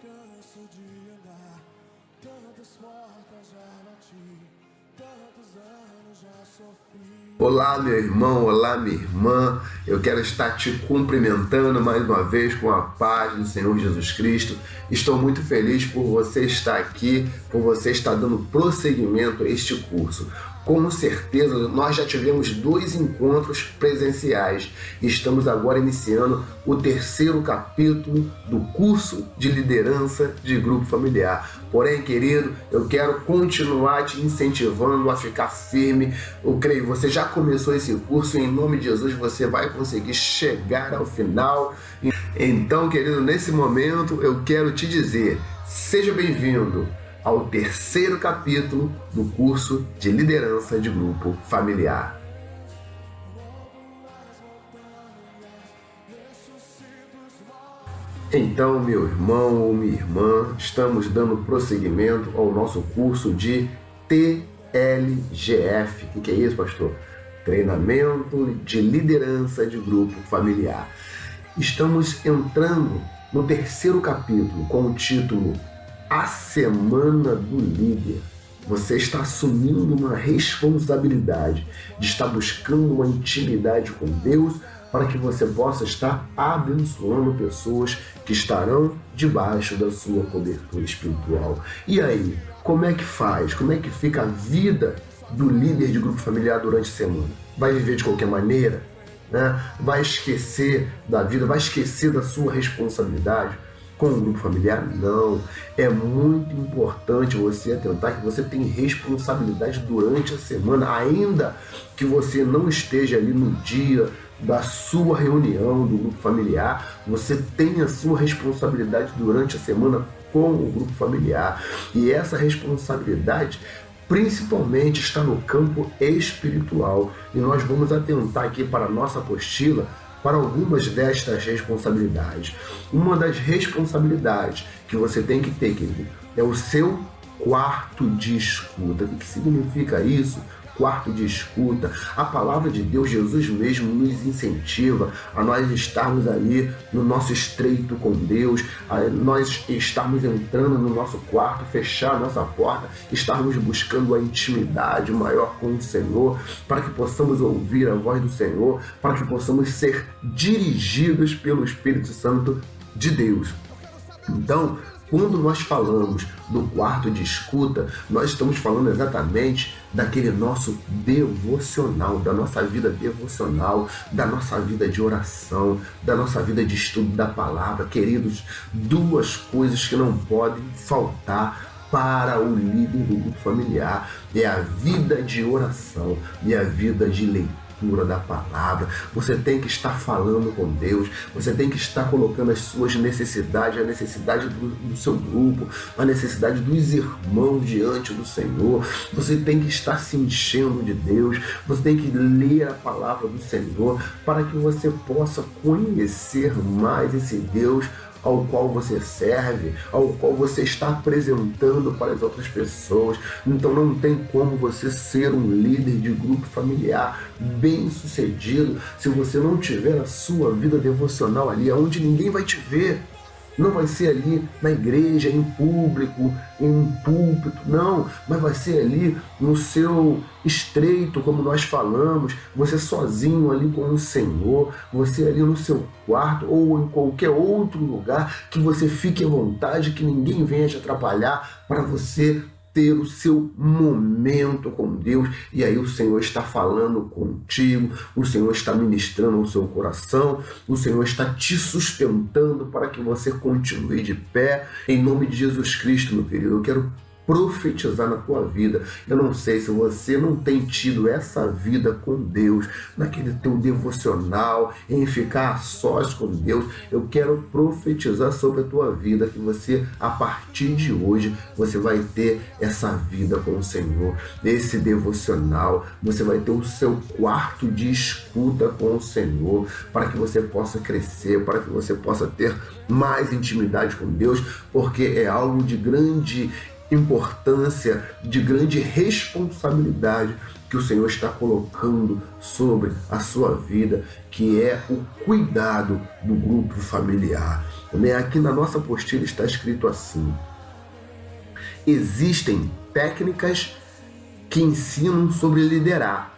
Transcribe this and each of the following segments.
canso de andar, tantas portas já bati, tantos anos já sofri. Olá, meu irmão, olá, minha irmã. Eu quero estar te cumprimentando mais uma vez com a paz do Senhor Jesus Cristo. Estou muito feliz por você estar aqui, por você estar dando prosseguimento a este curso. Com certeza, nós já tivemos 2 encontros presenciais e estamos agora iniciando o 3º capítulo do curso de liderança de grupo familiar. Porém, querido, eu quero continuar te incentivando a ficar firme. Eu creio, você já começou esse curso e em nome de Jesus você vai conseguir chegar ao final. Então, querido, nesse momento eu quero te dizer, seja bem-vindo ao 3º capítulo do curso de liderança de grupo familiar. Então, meu irmão ou minha irmã, estamos dando prosseguimento ao nosso curso de TLGF. O que é isso, pastor? Treinamento de liderança de grupo familiar. Estamos entrando no 3º capítulo com o título A Semana do Líder. Você está assumindo uma responsabilidade de estar buscando uma intimidade com Deus para que você possa estar abençoando pessoas que estarão debaixo da sua cobertura espiritual. E aí, como é que faz? Como é que fica a vida do líder de grupo familiar durante a semana? Vai viver de qualquer maneira? Né? Vai esquecer da vida? Vai esquecer da sua responsabilidade com o grupo familiar? Não. É muito importante você atentar que você tem responsabilidade durante a semana, ainda que você não esteja ali no dia da sua reunião do grupo familiar, você tem a sua responsabilidade durante a semana com o grupo familiar. E essa responsabilidade principalmente está no campo espiritual. E nós vamos atentar aqui para a nossa apostila para algumas destas responsabilidades. Uma das responsabilidades que você tem que ter, querido, é o seu quarto de escuta. O que significa isso? Quarto de escuta. A palavra de Deus, Jesus mesmo nos incentiva a nós estarmos ali no nosso estreito com Deus, a nós estarmos entrando no nosso quarto, fechar a nossa porta, estarmos buscando a intimidade maior com o Senhor, para que possamos ouvir a voz do Senhor, para que possamos ser dirigidos pelo Espírito Santo de Deus. Então, quando nós falamos do quarto de escuta, nós estamos falando exatamente daquele nosso devocional, da nossa vida devocional, da nossa vida de oração, da nossa vida de estudo da palavra. Queridos, 2 coisas que não podem faltar para o líder do grupo familiar: é a vida de oração e a vida de leitura da palavra. Você tem que estar falando com Deus, você tem que estar colocando as suas necessidades, a necessidade do seu grupo, a necessidade dos irmãos diante do Senhor. Você tem que estar se enchendo de Deus, você tem que ler a palavra do Senhor para que você possa conhecer mais esse Deus ao qual você serve, ao qual você está apresentando para as outras pessoas. Então não tem como você ser um líder de grupo familiar bem sucedido se você não tiver a sua vida devocional ali, onde ninguém vai te ver. Não vai ser ali na igreja, em público, em um púlpito, não, mas vai ser ali no seu estreito, como nós falamos, você sozinho ali com o Senhor, você ali no seu quarto ou em qualquer outro lugar que você fique à vontade, que ninguém venha te atrapalhar, para você ter o seu momento com Deus. E aí o Senhor está falando contigo, o Senhor está ministrando ao seu coração, o Senhor está te sustentando para que você continue de pé. Em nome de Jesus Cristo, meu querido, eu quero profetizar na tua vida. Eu não sei se você não tem tido essa vida com Deus, naquele teu devocional, em ficar a sós com Deus. Eu quero profetizar sobre a tua vida, que você, a partir de hoje, você vai ter essa vida com o Senhor, esse devocional. Você vai ter o seu quarto de escuta com o Senhor, para que você possa crescer, para que você possa ter mais intimidade com Deus, porque é algo de grande importância, de grande responsabilidade que o Senhor está colocando sobre a sua vida, que é o cuidado do grupo familiar. Aqui na nossa apostila está escrito assim: existem técnicas que ensinam sobre liderar,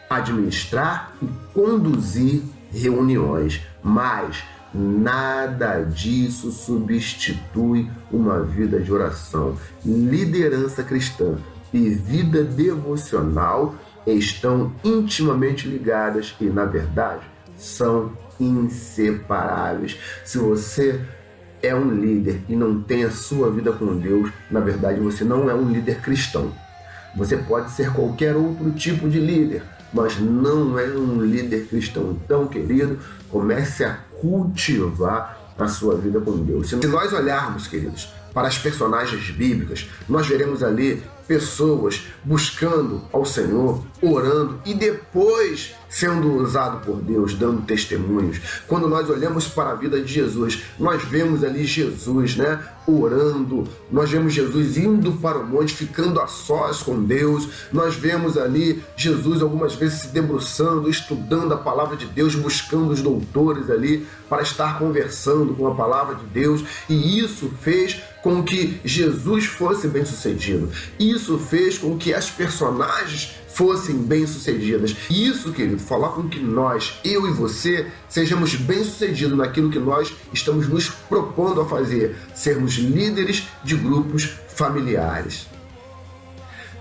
administrar e conduzir reuniões, mas nada disso substitui uma vida de oração. Liderança cristã e vida devocional estão intimamente ligadas e, na verdade, são inseparáveis. Se você é um líder e não tem a sua vida com Deus, na verdade você não é um líder cristão. Você pode ser qualquer outro tipo de líder, mas não é um líder cristão. Então, querido, comece a cultivar a sua vida com Deus. Se nós olharmos, queridos, para as personagens bíblicas, nós veremos ali pessoas buscando ao Senhor, orando e depois sendo usado por Deus, dando testemunhos. Quando nós olhamos para a vida de Jesus, nós vemos ali Jesus, orando, nós vemos Jesus indo para o monte, ficando a sós com Deus, nós vemos ali Jesus algumas vezes se debruçando, estudando a palavra de Deus, buscando os doutores ali para estar conversando com a palavra de Deus, e isso fez com que Jesus fosse bem-sucedido. Isso fez com que as personagens fossem bem-sucedidas. E isso, querido, falar com que nós, eu e você, sejamos bem-sucedidos naquilo que nós estamos nos propondo a fazer, sermos líderes de grupos familiares.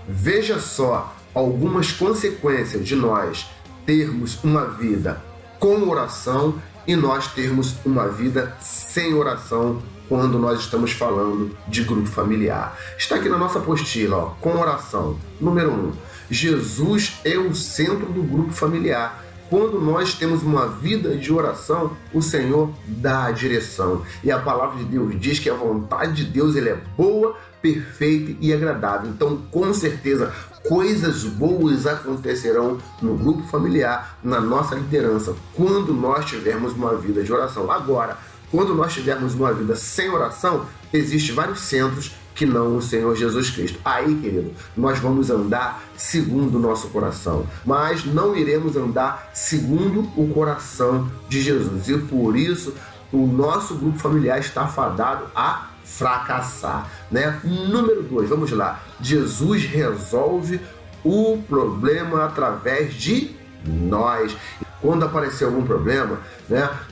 Veja só algumas consequências de nós termos uma vida com oração e nós termos uma vida sem oração quando nós estamos falando de grupo familiar. Está aqui na nossa apostila, com oração. Número 1. Jesus é o centro do grupo familiar. Quando nós temos uma vida de oração, o Senhor dá a direção. E a palavra de Deus diz que a vontade de Deus ela é boa, perfeita e agradável. Então, com certeza, coisas boas acontecerão no grupo familiar, na nossa liderança, quando nós tivermos uma vida de oração. Agora, quando nós tivermos uma vida sem oração, existem vários centros que não o Senhor Jesus Cristo. Aí, querido, nós vamos andar segundo o nosso coração, mas não iremos andar segundo o coração de Jesus. E por isso, o nosso grupo familiar está fadado a fracassar, Número 2, vamos lá. Jesus resolve o problema através de nós. Quando aparecer algum problema,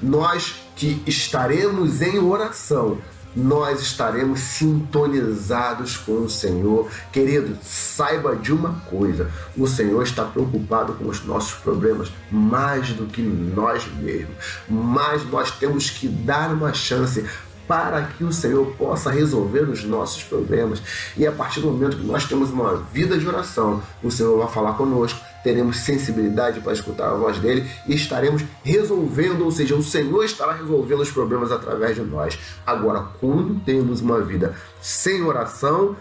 nós que estaremos em oração, nós estaremos sintonizados com o Senhor. Querido, saiba de uma coisa: o Senhor está preocupado com os nossos problemas mais do que nós mesmos, mas nós temos que dar uma chance para que o Senhor possa resolver os nossos problemas. E a partir do momento que nós temos uma vida de oração, o Senhor vai falar conosco, teremos sensibilidade para escutar a voz dele e estaremos resolvendo, ou seja, o Senhor estará resolvendo os problemas através de nós. Agora, quando temos uma vida sem oração,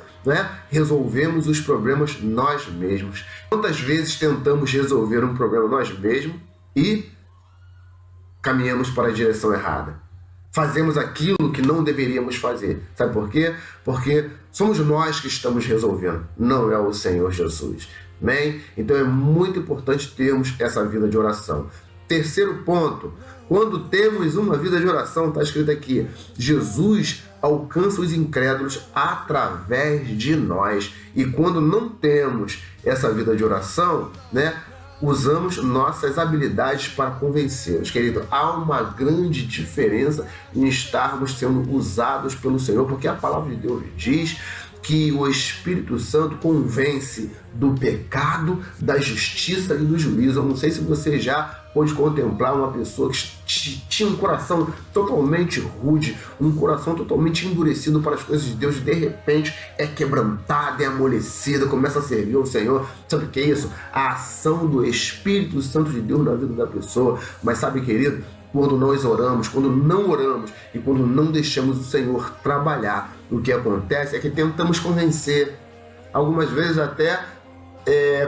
resolvemos os problemas nós mesmos. Quantas vezes tentamos resolver um problema nós mesmos e caminhamos para a direção errada? Fazemos aquilo que não deveríamos fazer. Sabe por quê? Porque somos nós que estamos resolvendo, não é o Senhor Jesus. Amém? Então é muito importante termos essa vida de oração. Terceiro ponto, quando temos uma vida de oração, está escrito aqui, Jesus alcança os incrédulos através de nós. E quando não temos essa vida de oração, usamos nossas habilidades para convencê-los. Querido, há uma grande diferença em estarmos sendo usados pelo Senhor, porque a palavra de Deus diz que o Espírito Santo convence do pecado, da justiça e do juízo. Eu não sei se você já pôde contemplar uma pessoa que tinha um coração totalmente rude, um coração totalmente endurecido para as coisas de Deus, e de repente é quebrantada, é amolecida, começa a servir ao Senhor. Sabe o que é isso? A ação do Espírito Santo de Deus na vida da pessoa. Mas sabe, querido, quando nós oramos, quando não oramos e quando não deixamos o Senhor trabalhar, o que acontece é que tentamos convencer, algumas vezes até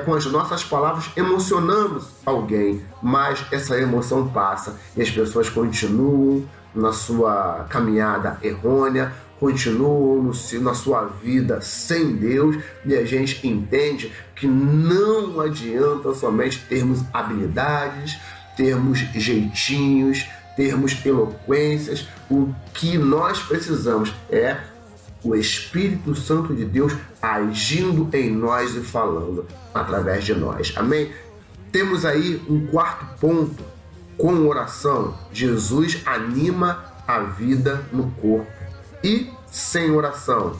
com as nossas palavras emocionamos alguém, mas essa emoção passa e as pessoas continuam na sua caminhada errônea, continuam na sua vida sem Deus, e a gente entende que não adianta somente termos habilidades, termos jeitinhos, termos eloquências, o que nós precisamos é o Espírito Santo de Deus agindo em nós e falando através de nós. Amém? Temos aí um quarto ponto, com oração. Jesus anima a vida no corpo. E sem oração,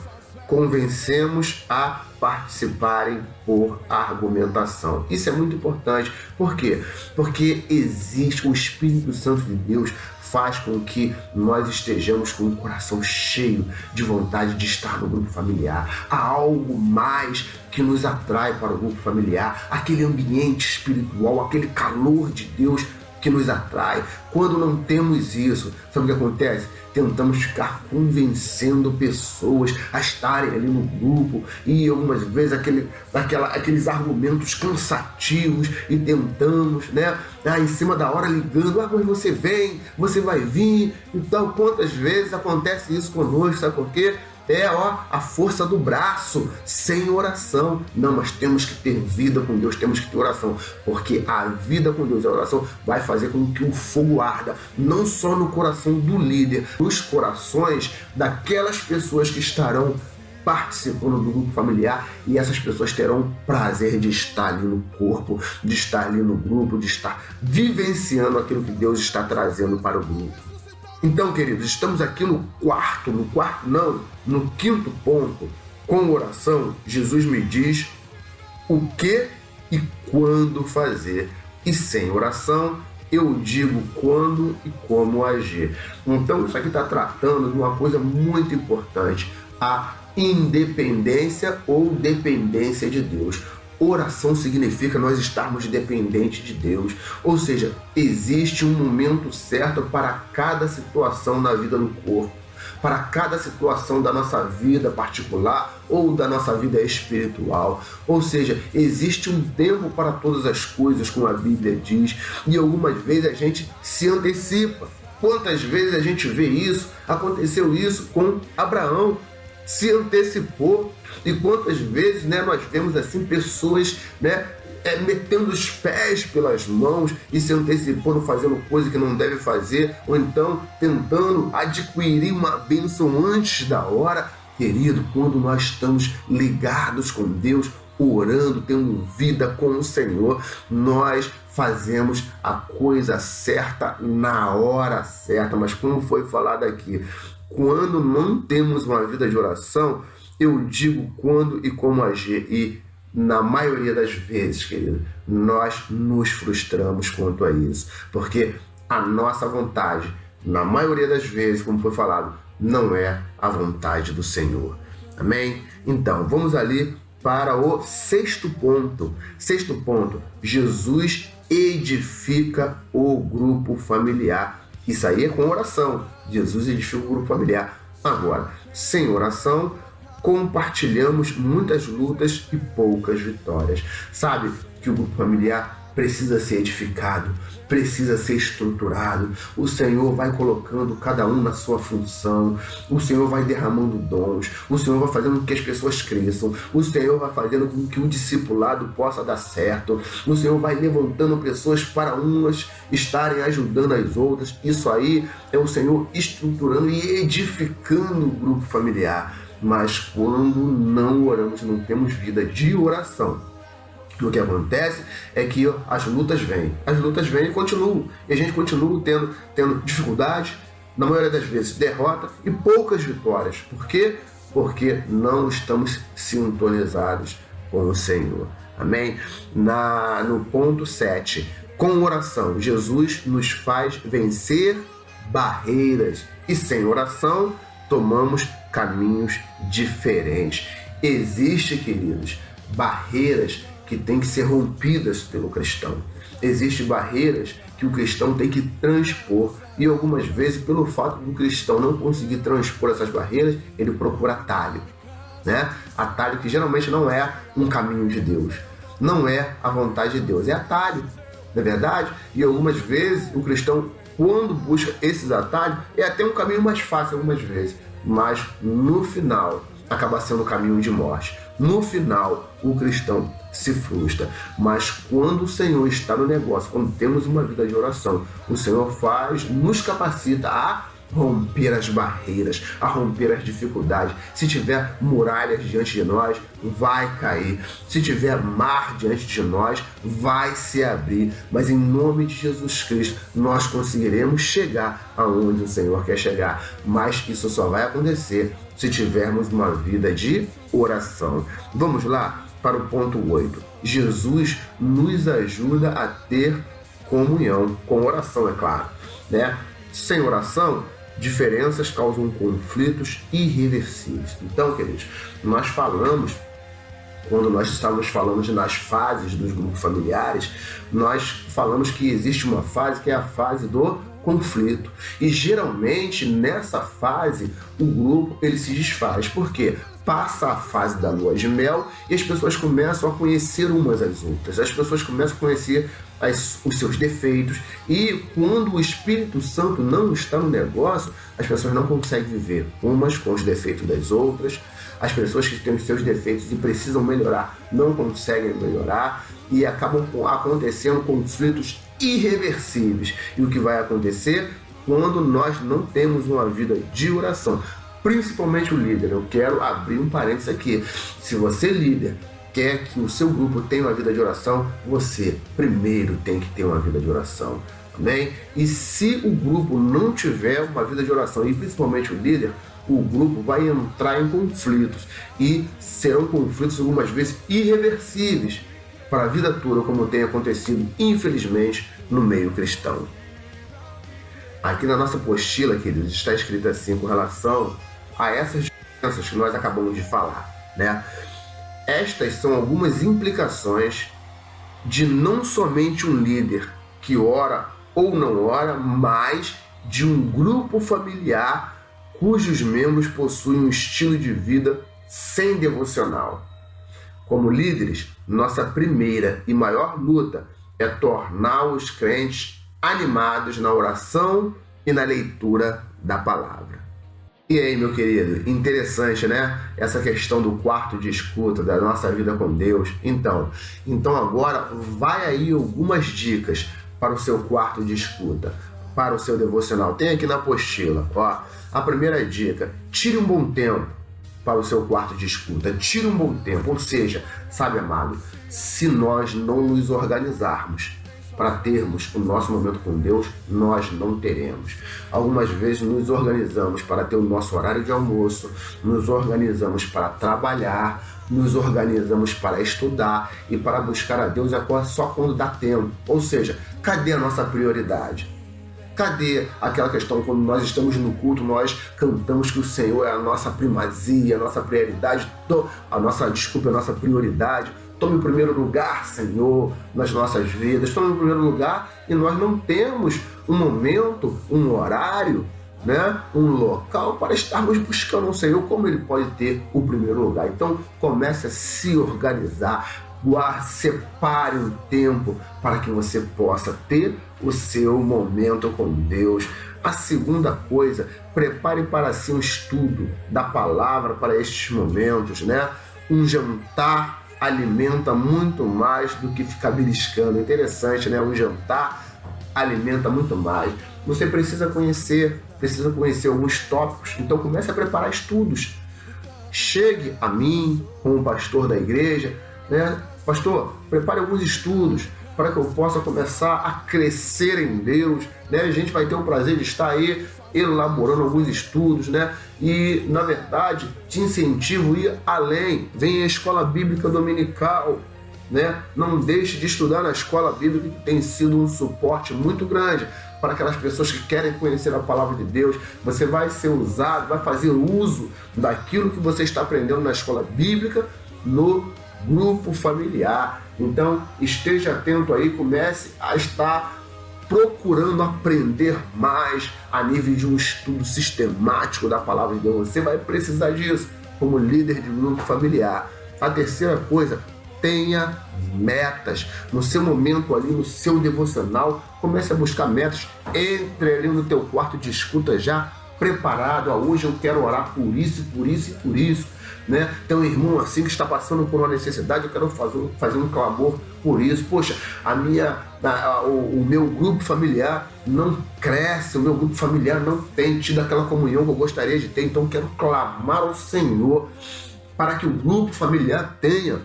convencemos a participarem por argumentação. Isso é muito importante. Por quê? Porque existe o Espírito Santo de Deus, faz com que nós estejamos com o coração cheio de vontade de estar no grupo familiar. Há algo mais que nos atrai para o grupo familiar, aquele ambiente espiritual, aquele calor de Deus que nos atrai. Quando não temos isso, sabe o que acontece? Tentamos ficar convencendo pessoas a estarem ali no grupo e algumas vezes aqueles argumentos cansativos e tentamos, né? Em cima da hora ligando, mas você vem, você vai vir. Então, quantas vezes acontece isso conosco, sabe por quê? A força do braço, sem oração. Não, mas temos que ter vida com Deus, temos que ter oração, porque a vida com Deus e a oração vai fazer com que o fogo arda, não só no coração do líder, nos corações daquelas pessoas que estarão participando do grupo familiar, e essas pessoas terão prazer de estar ali no corpo, de estar ali no grupo, de estar vivenciando aquilo que Deus está trazendo para o grupo. Então, queridos, estamos aqui no quinto ponto. Com oração, Jesus me diz o que e quando fazer. E sem oração, eu digo quando e como agir. Então, isso aqui está tratando de uma coisa muito importante: a independência ou dependência de Deus. Oração significa nós estarmos dependentes de Deus, ou seja, existe um momento certo para cada situação na vida do corpo, para cada situação da nossa vida particular ou da nossa vida espiritual. Ou seja, existe um tempo para todas as coisas, como a Bíblia diz, e algumas vezes a gente se antecipa. Quantas vezes a gente vê isso? Aconteceu isso com Abraão, se antecipou. E quantas vezes, né, nós vemos assim pessoas, né, metendo os pés pelas mãos e se antecipando, fazendo coisa que não deve fazer, ou então tentando adquirir uma bênção antes da hora. Querido, quando nós estamos ligados com Deus, orando, tendo vida com o Senhor, nós fazemos a coisa certa na hora certa. Mas como foi falado aqui, quando não temos uma vida de oração, eu digo quando e como agir. E na maioria das vezes, querido, nós nos frustramos quanto a isso, porque a nossa vontade, na maioria das vezes, como foi falado, não é a vontade do Senhor. Amém? Então, vamos ali para o sexto ponto. Sexto ponto: Jesus edifica o grupo familiar. Isso aí é com oração. Jesus edifica o grupo familiar. Agora, sem oração, compartilhamos muitas lutas e poucas vitórias. Sabe que o grupo familiar precisa ser edificado, precisa ser estruturado. O Senhor vai colocando cada um na sua função. O Senhor vai derramando dons. O Senhor vai fazendo com que as pessoas cresçam. O Senhor vai fazendo com que o discipulado possa dar certo. O Senhor vai levantando pessoas para umas estarem ajudando as outras. Isso aí é o Senhor estruturando e edificando o grupo familiar. Mas quando não oramos, não temos vida de oração, o que acontece é que as lutas vêm e continuam. E a gente continua tendo dificuldades, na maioria das vezes derrota e poucas vitórias. Por quê? Porque não estamos sintonizados com o Senhor. Amém? No ponto 7, com oração, Jesus nos faz vencer barreiras. E sem oração, tomamos caminhos diferentes. Existe, queridos, barreiras que têm que ser rompidas pelo cristão. Existem barreiras que o cristão tem que transpor. E algumas vezes, pelo fato do cristão não conseguir transpor essas barreiras, ele procura atalho, né? Atalho que geralmente não é um caminho de Deus, não é a vontade de Deus, é atalho, não é verdade? E algumas vezes o cristão, quando busca esses atalhos, é até um caminho mais fácil algumas vezes, mas no final acaba sendo um caminho de morte. No final, o cristão se frustra. Mas quando o Senhor está no negócio, quando temos uma vida de oração, o Senhor nos capacita a romper as barreiras, a romper as dificuldades. Se tiver muralhas diante de nós, vai cair. Se tiver mar diante de nós, vai se abrir. Mas em nome de Jesus Cristo, nós conseguiremos chegar aonde o Senhor quer chegar. Mas isso só vai acontecer se tivermos uma vida de oração. Vamos lá para o ponto 8. Jesus nos ajuda a ter comunhão, com oração, é claro, né? Sem oração, diferenças causam conflitos irreversíveis. Então, queridos, nós falamos, quando nós estávamos falando nas fases dos grupos familiares, nós falamos que existe uma fase que é a fase do conflito. E geralmente nessa fase o grupo ele se desfaz. Por quê? Passa a fase da lua de mel e as pessoas começam a conhecer umas às outras. As pessoas começam a conhecer os seus defeitos. E quando o Espírito Santo não está no negócio, as pessoas não conseguem viver umas com os defeitos das outras. As pessoas que têm os seus defeitos e precisam melhorar não conseguem melhorar e acabam acontecendo conflitos irreversíveis. E o que vai acontecer quando nós não temos uma vida de oração? Principalmente o líder. Eu quero abrir um parênteses aqui. Se você, líder, quer que o seu grupo tenha uma vida de oração, você primeiro tem que ter uma vida de oração. Amém? E se o grupo não tiver uma vida de oração, e principalmente o líder, o grupo vai entrar em conflitos. E serão conflitos algumas vezes irreversíveis para a vida toda, como tem acontecido, infelizmente, no meio cristão. Aqui na nossa apostila, queridos, está escrito assim com relação a essas diferenças que nós acabamos de falar, né? Estas são algumas implicações de não somente um líder que ora ou não ora, mas de um grupo familiar cujos membros possuem um estilo de vida sem devocional. Como líderes, nossa primeira e maior luta é tornar os crentes animados na oração e na leitura da palavra. E aí, meu querido, interessante, né? Essa questão do quarto de escuta, da nossa vida com Deus. Então agora vai aí algumas dicas para o seu quarto de escuta, para o seu devocional. Tem aqui na apostila, ó. A primeira dica: tire um bom tempo para o seu quarto de escuta. Tire um bom tempo, ou seja, sabe, amado, se nós não nos organizarmos para termos o nosso momento com Deus, nós não teremos. Algumas vezes nos organizamos para ter o nosso horário de almoço, nos organizamos para trabalhar, nos organizamos para estudar e para buscar a Deus só quando dá tempo. Ou seja, cadê a nossa prioridade? Cadê aquela questão quando nós estamos no culto, nós cantamos que o Senhor é a nossa primazia, a nossa prioridade, a nossa prioridade. Tome o primeiro lugar, Senhor, nas nossas vidas. Tome o primeiro lugar e nós não temos um momento, um horário, né, um local para estarmos buscando o Senhor, como Ele pode ter o primeiro lugar. Então, comece a se organizar. Separe um tempo para que você possa ter o seu momento com Deus. A segunda coisa, prepare para si um estudo da palavra para estes momentos, né? Um jantar alimenta muito mais do que ficar beliscando. Interessante, né? Um jantar alimenta muito mais. Você precisa conhecer alguns tópicos, então comece a preparar estudos. Chegue a mim, como pastor da igreja, né? Pastor, prepare alguns estudos para que eu possa começar a crescer em Deus, né? A gente vai ter o prazer de estar aí elaborando alguns estudos, né? E, na verdade, te incentivo a ir além. Vem a escola bíblica dominical, né? Não deixe de estudar na escola bíblica, que tem sido um suporte muito grande para aquelas pessoas que querem conhecer a palavra de Deus. Você vai ser usado, vai fazer uso daquilo que você está aprendendo na escola bíblica, no grupo familiar. Então, esteja atento aí, comece a estar procurando aprender mais a nível de um estudo sistemático da palavra de Deus. Você vai precisar disso como líder de grupo familiar. A terceira coisa, tenha metas. No seu momento ali, no seu devocional, comece a buscar metas. Entre ali no teu quarto de escuta já preparado. Hoje eu quero orar por isso, por isso e por isso. né? Tem um irmão assim que está passando por uma necessidade, eu quero fazer um clamor por isso. Poxa, o meu grupo familiar não cresce, o meu grupo familiar não tem tido aquela comunhão que eu gostaria de ter, então eu quero clamar ao Senhor para que o grupo familiar tenha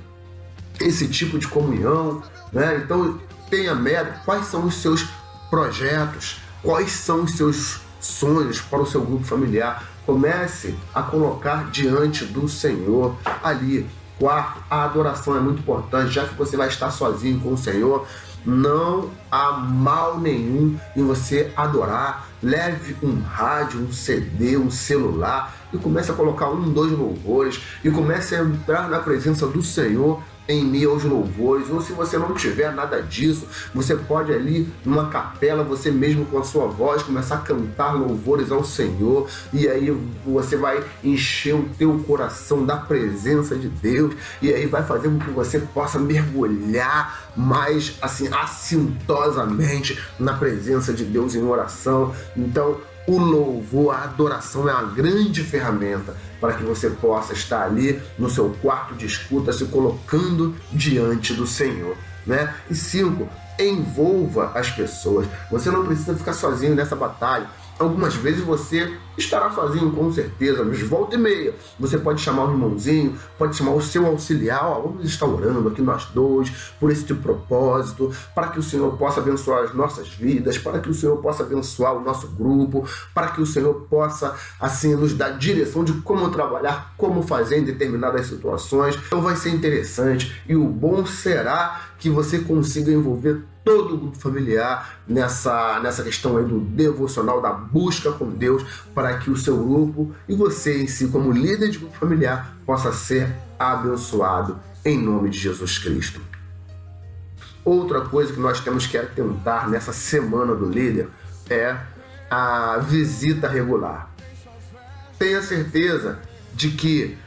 esse tipo de comunhão, né? Então tenha meta, quais são os seus projetos, quais são os seus sonhos para o seu grupo familiar. Comece a colocar diante do Senhor ali. Quarto, a adoração é muito importante, já que você vai estar sozinho com o Senhor. Não há mal nenhum em você adorar. Leve um rádio, um CD, um celular e comece a colocar 1, 2 louvores e comece a entrar na presença do Senhor em meio aos louvores. Ou se você não tiver nada disso, você pode ali numa capela, você mesmo com a sua voz, começar a cantar louvores ao Senhor, e aí você vai encher o teu coração da presença de Deus, e aí vai fazer com que você possa mergulhar mais assim assintosamente na presença de Deus em oração. Então o louvor, a adoração é uma grande ferramenta para que você possa estar ali no seu quarto de escuta, se colocando diante do Senhor, né? E 5, envolva as pessoas. Você não precisa ficar sozinho nessa batalha. Algumas vezes você estará sozinho, com certeza, mas volta e meia você pode chamar o irmãozinho, pode chamar o seu auxiliar. Vamos estar orando aqui nós dois por esse tipo de propósito, para que o Senhor possa abençoar as nossas vidas, para que o Senhor possa abençoar o nosso grupo, para que o Senhor possa assim nos dar direção de como trabalhar, como fazer em determinadas situações. Então vai ser interessante, e o bom será que você consiga envolver todo o grupo familiar nessa questão aí do devocional, da busca com Deus, para que o seu grupo e você em si, como líder de grupo familiar, possa ser abençoado em nome de Jesus Cristo. Outra coisa que nós temos que atentar nessa semana do líder é a visita regular. Tenha certeza de que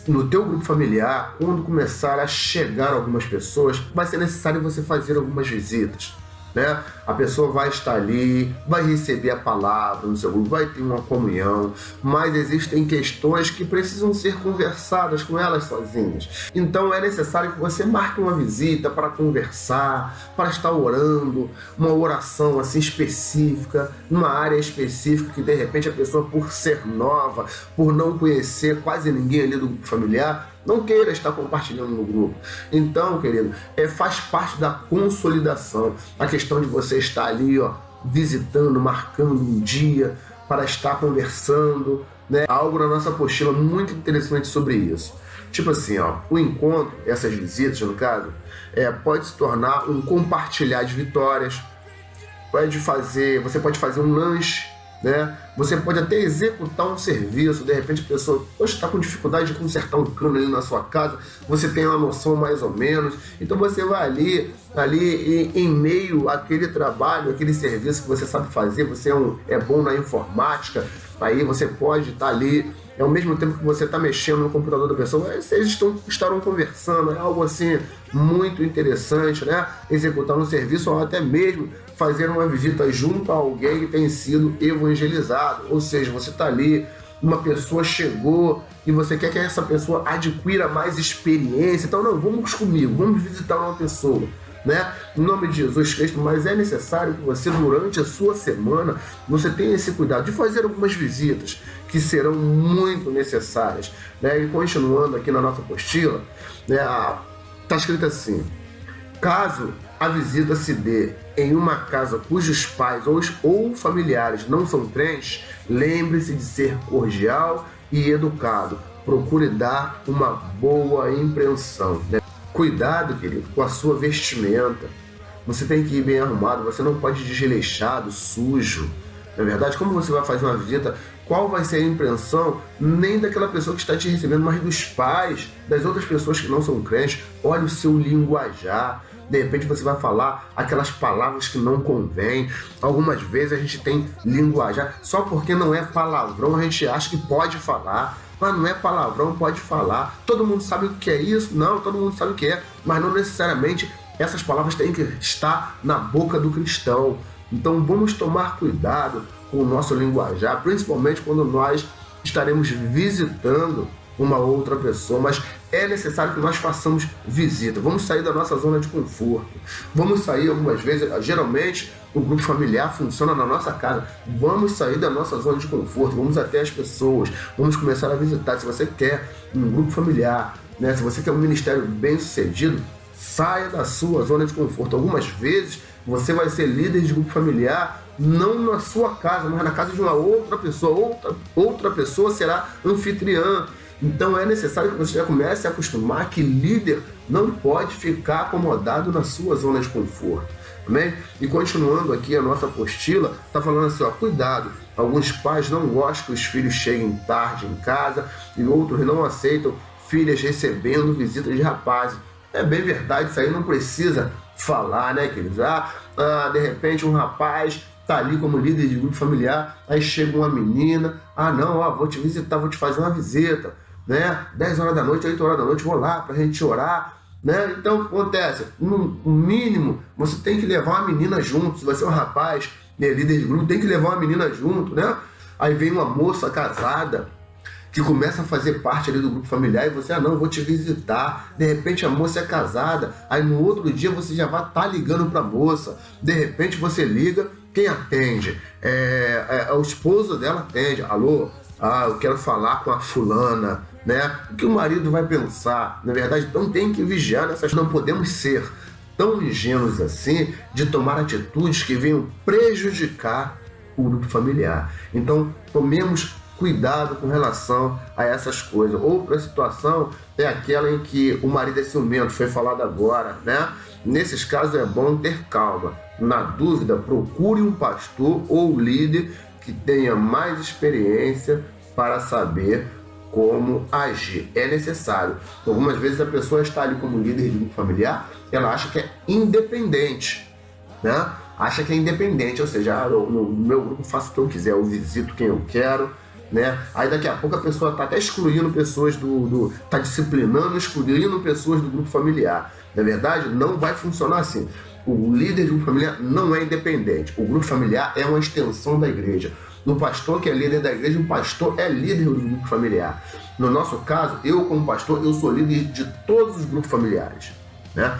no teu grupo familiar, quando começar a chegar algumas pessoas, vai ser necessário você fazer algumas visitas, né? A pessoa vai estar ali, vai receber a palavra no seu grupo, vai ter uma comunhão, mas existem questões que precisam ser conversadas com elas sozinhas. Então é necessário que você marque uma visita para conversar, para estar orando, uma oração assim específica, numa área específica que de repente a pessoa, por ser nova, por não conhecer quase ninguém ali do grupo familiar, não queira estar compartilhando no grupo. Então, querido, faz parte da consolidação a questão de você estar ali, visitando, marcando um dia para estar conversando, né? Algo na nossa apostila muito interessante sobre isso. Tipo assim, o encontro, essas visitas, no caso, pode se tornar um compartilhar de vitórias. Você pode fazer um lanche, né? Você pode até executar um serviço. De repente a pessoa está com dificuldade de consertar um cano ali na sua casa, você tem uma noção mais ou menos, então você vai ali em meio àquele trabalho, aquele serviço que você sabe fazer, você é bom na informática, aí você pode estar ali, ao mesmo tempo que você está mexendo no computador da pessoa, vocês estarão conversando, é algo assim muito interessante, né? Executar um serviço ou até mesmo fazer uma visita junto a alguém que tem sido evangelizado, ou seja, você está ali, uma pessoa chegou e você quer que essa pessoa adquira mais experiência, então não, vamos comigo, vamos visitar uma pessoa, né? Em nome de Jesus Cristo, mas é necessário que você, durante a sua semana, você tenha esse cuidado de fazer algumas visitas que serão muito necessárias, né? E continuando aqui na nossa apostila, né, está escrito assim: caso a visita se dê em uma casa cujos pais ou familiares não são crentes, lembre-se de ser cordial e educado. Procure dar uma boa impressão, né? Cuidado, querido, com a sua vestimenta. Você tem que ir bem arrumado, você não pode ir desleixado, sujo. Na verdade, como você vai fazer uma visita, qual vai ser a impressão nem daquela pessoa que está te recebendo, mas dos pais, das outras pessoas que não são crentes? Olha o seu linguajar. De repente você vai falar aquelas palavras que não convêm. Algumas vezes a gente tem linguajar, só porque não é palavrão a gente acha que pode falar. Mas não é palavrão, pode falar. Todo mundo sabe o que é isso? Não, todo mundo sabe o que é. Mas não necessariamente essas palavras têm que estar na boca do cristão. Então vamos tomar cuidado com o nosso linguajar, principalmente quando nós estaremos visitando uma outra pessoa, mas é necessário que nós façamos visita. Vamos sair da nossa zona de conforto. Vamos sair algumas vezes, geralmente o grupo familiar funciona na nossa casa. Vamos sair da nossa zona de conforto, vamos até as pessoas, vamos começar a visitar. Se você quer um grupo familiar, né? Se você quer um ministério bem sucedido, saia da sua zona de conforto. Algumas vezes você vai ser líder de grupo familiar não na sua casa, mas na casa de uma outra pessoa. Outra pessoa será anfitriã. Então é necessário que você já comece a acostumar que líder não pode ficar acomodado na sua zona de conforto. Amém? E continuando aqui a nossa apostila, está falando assim, ó, cuidado, alguns pais não gostam que os filhos cheguem tarde em casa e outros não aceitam filhas recebendo visitas de rapazes. É bem verdade, isso aí não precisa falar, né, queridos? De repente um rapaz tá ali como líder de grupo familiar, aí chega uma menina, vou te visitar, vou te fazer uma visita, né? 10 horas da noite, 8 horas da noite, vou lá pra gente orar, né? Então, acontece, no mínimo, você tem que levar uma menina junto. Se você é um rapaz, né, líder de grupo, tem que levar uma menina junto, né? Aí vem uma moça casada, que começa a fazer parte ali do grupo familiar e você, vou te visitar. De repente a moça é casada, aí no outro dia você já vai estar ligando para a moça. De repente você liga, quem atende? O esposo dela atende. Alô, eu quero falar com a fulana, né? O que o marido vai pensar? Na verdade, então tem que vigiar nessas. Não podemos ser tão ingênuos assim de tomar atitudes que venham prejudicar o grupo familiar. Então, tomemos cuidado com relação a essas coisas. Outra situação é aquela em que o marido é ciumento, foi falado agora, né? Nesses casos é bom ter calma. Na dúvida, procure um pastor ou líder que tenha mais experiência para saber como agir. É necessário. Algumas vezes a pessoa está ali como líder de grupo familiar, ela acha que é independente, né? Acha que é independente, ou seja, no meu grupo faço o que eu quiser, eu visito quem eu quero, né? Aí daqui a pouco a pessoa está até excluindo pessoas está disciplinando, excluindo pessoas do grupo familiar. Na verdade, não vai funcionar assim. O líder de grupo familiar não é independente. O grupo familiar é uma extensão da igreja. No pastor que é líder da igreja, o pastor é líder do grupo familiar. No nosso caso, eu como pastor, eu sou líder de todos os grupos familiares, né?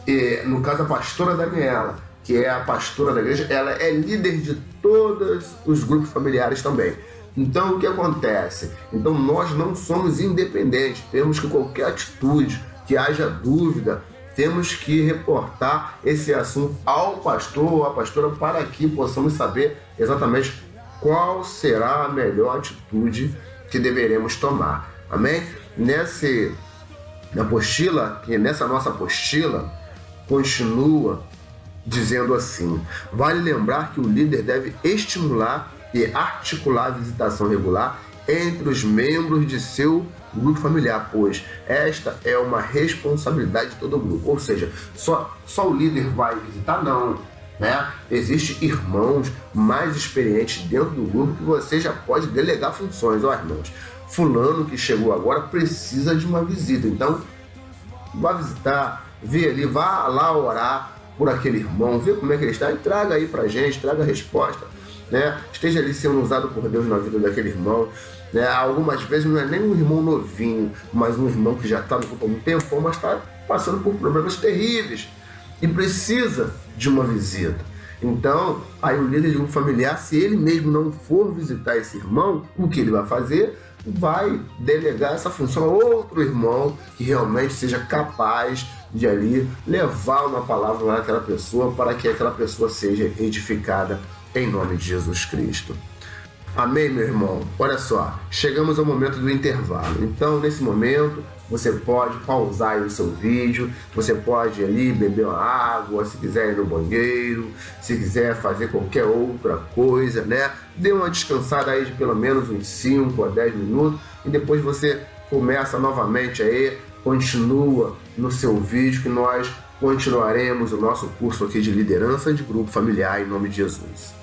E, no caso, a pastora Daniela, que é a pastora da igreja, ela é líder de todos os grupos familiares também. Então, o que acontece? Então, nós não somos independentes. Temos que, qualquer atitude, que haja dúvida, temos que reportar esse assunto ao pastor ou à pastora para que possamos saber exatamente qual será a melhor atitude que deveremos tomar. Amém? Nessa nossa apostila, continua dizendo assim: vale lembrar que o líder deve estimular e articular a visitação regular entre os membros de seu grupo familiar, pois esta é uma responsabilidade de todo o grupo. Ou seja, só o líder vai visitar? Não, né? Existem irmãos mais experientes dentro do grupo que você já pode delegar funções. Irmãos, fulano que chegou agora precisa de uma visita, então vá visitar, vê ali, vá lá orar por aquele irmão, vê como é que ele está e traga aí pra gente, traga a resposta, né? Esteja ali sendo usado por Deus na vida daquele irmão, né? Algumas vezes não é nem um irmão novinho, mas um irmão que já está no grupo há um tempo, mas está passando por problemas terríveis e precisa de uma visita. Então, aí o líder de um familiar, se ele mesmo não for visitar esse irmão, o que ele vai fazer? Vai delegar essa função a outro irmão que realmente seja capaz de ali levar uma palavra àquela pessoa para que aquela pessoa seja edificada em nome de Jesus Cristo. Amém, meu irmão? Olha só, chegamos ao momento do intervalo. Então, nesse momento, você pode pausar aí o seu vídeo, você pode ali beber uma água, se quiser ir no banheiro, se quiser fazer qualquer outra coisa, né? Dê uma descansada aí de pelo menos uns 5 a 10 minutos e depois você começa novamente aí, continua no seu vídeo que nós continuaremos o nosso curso aqui de liderança de grupo familiar em nome de Jesus.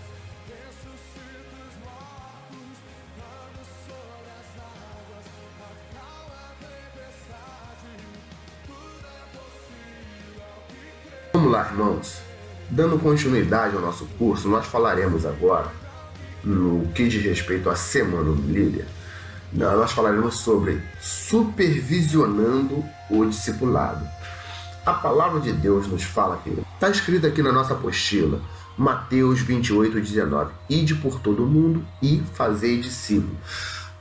Vamos lá, irmãos. Dando continuidade ao nosso curso, nós falaremos agora, no que diz respeito à Semana do Líder, nós falaremos sobre supervisionando o discipulado. A palavra de Deus nos fala, querido. Está escrito aqui na nossa apostila, Mateus 28:19. Ide por todo o mundo e fazei discípulo.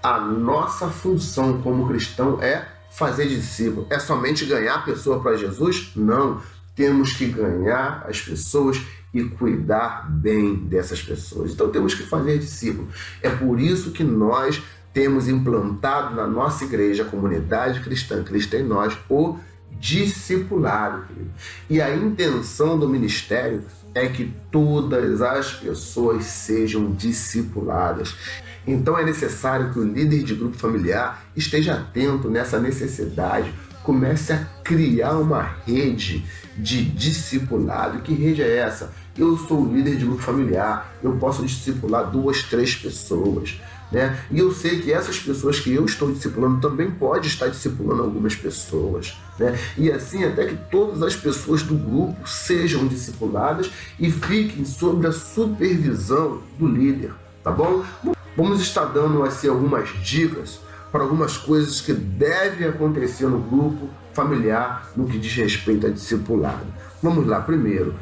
A nossa função como cristão é fazer discípulo. É somente ganhar a pessoa para Jesus? Não. Temos que ganhar as pessoas e cuidar bem dessas pessoas. Então temos que fazer discípulo. É por isso que nós temos implantado na nossa igreja, a comunidade cristã, Cristo em Nós, o discipulado, querido. E a intenção do ministério é que todas as pessoas sejam discipuladas. Então é necessário que o líder de grupo familiar esteja atento nessa necessidade, comece a criar uma rede de discipulado. Que rede é essa? Eu sou o líder de grupo familiar, eu posso discipular 2, 3 pessoas, né? E eu sei que essas pessoas que eu estou discipulando também podem estar discipulando algumas pessoas, né? E assim até que todas as pessoas do grupo sejam discipuladas e fiquem sob a supervisão do líder, tá bom? Vamos estar dando assim algumas dicas para algumas coisas que devem acontecer no grupo familiar no que diz respeito a discipulado. Vamos lá, primeiro,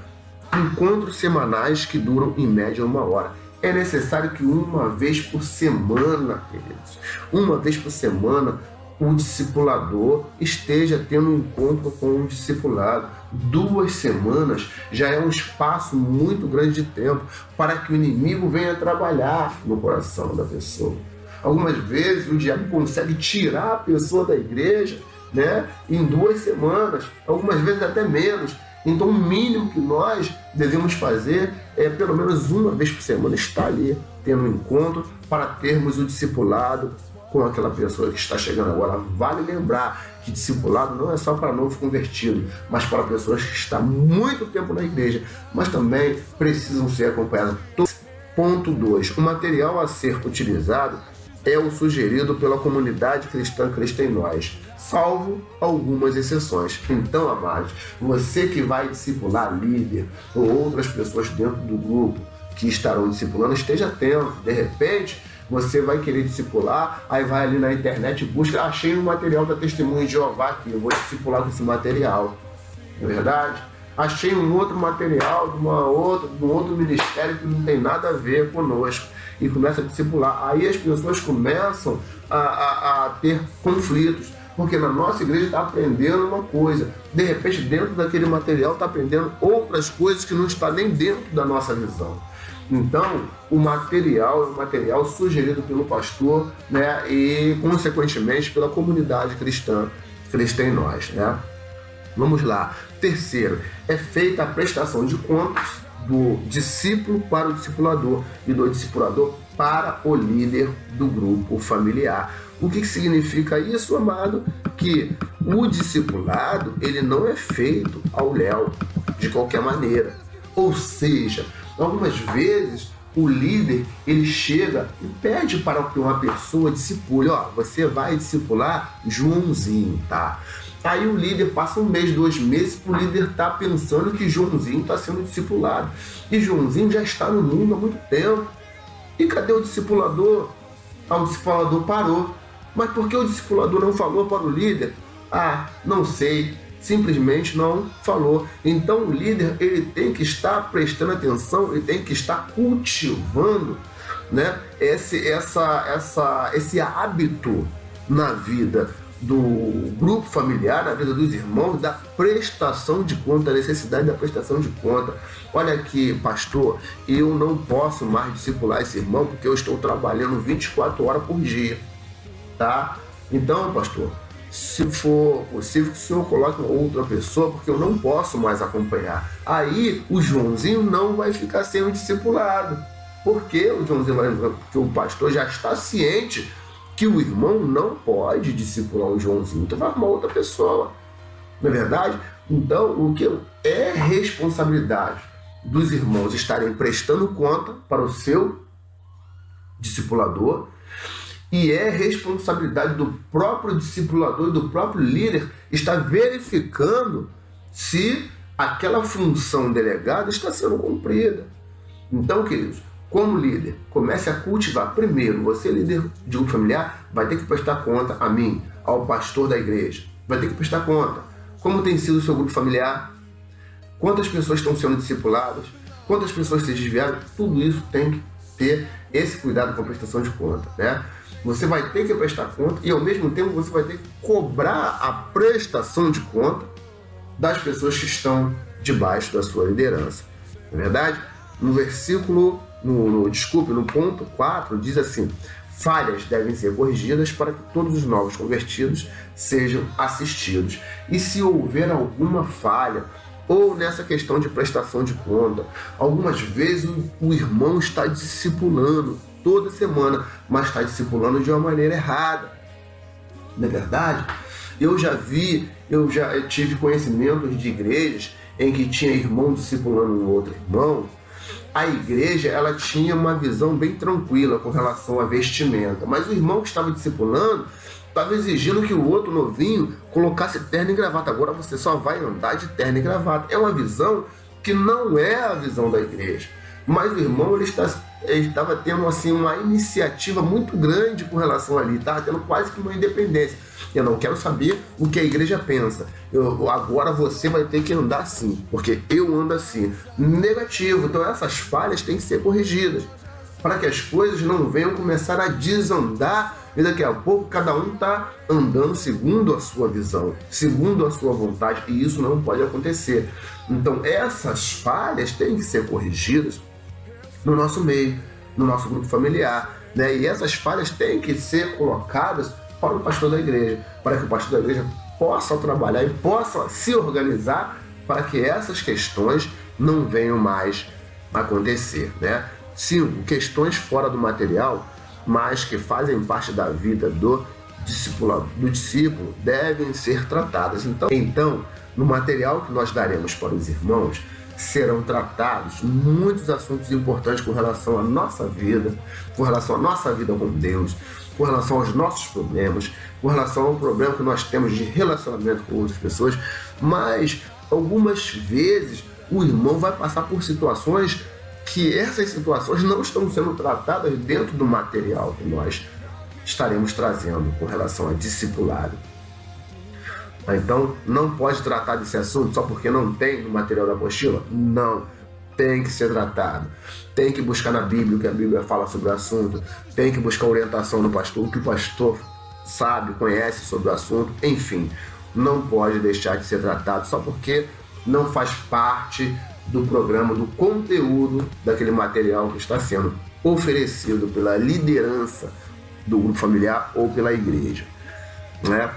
encontros semanais que duram em média 1 hora. É necessário que uma vez por semana, queridos, uma vez por semana, o discipulador esteja tendo um encontro com o discipulado. 2 semanas já é um espaço muito grande de tempo para que o inimigo venha trabalhar no coração da pessoa. Algumas vezes o diabo consegue tirar a pessoa da igreja, né, em 2 semanas, algumas vezes até menos. Então o mínimo que nós devemos fazer é pelo menos uma vez por semana estar ali tendo um encontro para termos o discipulado com aquela pessoa que está chegando agora. Vale lembrar que discipulado não é só para novo convertido, mas para pessoas que estão há muito tempo na igreja, mas também precisam ser acompanhadas. Ponto 2. O material a ser utilizado é o sugerido pela comunidade cristã Cristo em Nós, salvo algumas exceções. Então, amados, você que vai discipular líder ou outras pessoas dentro do grupo que estarão discipulando, esteja atento. De repente, você vai querer discipular, aí vai ali na internet e busca, achei um material da Testemunha de Jeová aqui, eu vou discipular com esse material. Não é verdade? Achei um outro material de um outro ministério que não tem nada a ver conosco. E começa a discipular. Aí as pessoas começam a ter conflitos, porque na nossa igreja está aprendendo uma coisa, de repente dentro daquele material está aprendendo outras coisas que não está nem dentro da nossa visão. Então o material é um material sugerido pelo pastor, né, e consequentemente pela comunidade cristã em Nós, né? Vamos lá. Terceiro, é feita a prestação de contas do discípulo para o discipulador e do discipulador para o líder do grupo familiar. O que significa isso, amado? Que o discipulado ele não é feito ao léu, de qualquer maneira. Ou seja, algumas vezes o líder ele chega e pede para que uma pessoa discipule. Ó, você vai discipular Joãozinho, tá? Aí o líder passa 1 mês, 2 meses, o líder está pensando que Joãozinho está sendo discipulado. E Joãozinho já está no mundo há muito tempo. E cadê o discipulador? O discipulador parou. Mas por que o discipulador não falou para o líder? Não sei. Simplesmente não falou. Então o líder ele tem que estar prestando atenção, ele tem que estar cultivando, né, esse hábito na vida do grupo familiar, na vida dos irmãos, da prestação de conta, a necessidade da prestação de conta. Olha aqui, pastor, eu não posso mais discipular esse irmão porque eu estou trabalhando 24 horas por dia, tá? Então, pastor, se for possível que o senhor coloque outra pessoa, porque eu não posso mais acompanhar. Aí o Joãozinho não vai ficar sendo discipulado. Por que o Joãozinho vai? Porque o pastor já está ciente que o irmão não pode discipular o Joãozinho, então vai arrumar outra pessoa. Não é verdade? Então, o que é responsabilidade dos irmãos estarem prestando conta para o seu discipulador, e é responsabilidade do próprio discipulador e do próprio líder estar verificando se aquela função delegada está sendo cumprida. Então, queridos, como líder, comece a cultivar. Primeiro, você, líder de grupo familiar, vai ter que prestar conta a mim, ao pastor da igreja. Vai ter que prestar conta. Como tem sido o seu grupo familiar? Quantas pessoas estão sendo discipuladas? Quantas pessoas se desviaram? Tudo isso tem que ter esse cuidado com a prestação de conta, né? Você vai ter que prestar conta e, ao mesmo tempo, você vai ter que cobrar a prestação de conta das pessoas que estão debaixo da sua liderança. Não é verdade? No versículo, no ponto 4, diz assim: falhas devem ser corrigidas para que todos os novos convertidos sejam assistidos. E se houver alguma falha, ou nessa questão de prestação de conta, algumas vezes o irmão está discipulando toda semana, mas está discipulando de uma maneira errada. Não é verdade? Eu já tive conhecimentos de igrejas em que tinha irmão discipulando um outro irmão. A igreja, ela tinha uma visão bem tranquila com relação à vestimenta, mas o irmão que estava discipulando estava exigindo que o outro novinho colocasse terno e gravata. Agora você só vai andar de terno e gravata. É uma visão que não é a visão da igreja. Mas o irmão, ele estava tendo assim, uma iniciativa muito grande com relação ali, estava tendo quase que uma independência. Eu não quero saber o que a igreja pensa. Agora você vai ter que andar assim, porque eu ando assim. Negativo. Então essas falhas têm que ser corrigidas, para que as coisas não venham começar a desandar e daqui a pouco cada um está andando segundo a sua visão, segundo a sua vontade, e isso não pode acontecer. Então essas falhas têm que ser corrigidas no nosso meio, no nosso grupo familiar, né? E essas falhas têm que ser colocadas para o pastor da igreja, para que o pastor da igreja possa trabalhar e possa se organizar para que essas questões não venham mais a acontecer, né? 5. Questões fora do material, mas que fazem parte da vida do discípulo, devem ser tratadas. Então, no material que nós daremos para os irmãos, serão tratados muitos assuntos importantes com relação à nossa vida, com relação à nossa vida com Deus, com relação aos nossos problemas, com relação ao problema que nós temos de relacionamento com outras pessoas, mas algumas vezes o irmão vai passar por situações que essas situações não estão sendo tratadas dentro do material que nós estaremos trazendo com relação a discipulado. Então, não pode tratar desse assunto só porque não tem no material da apostila? Não, tem que ser tratado. Tem que buscar na Bíblia o que a Bíblia fala sobre o assunto. Tem que buscar orientação no pastor, o que o pastor sabe, conhece sobre o assunto. Enfim, não pode deixar de ser tratado só porque não faz parte do programa, do conteúdo daquele material que está sendo oferecido pela liderança do grupo familiar ou pela igreja, né?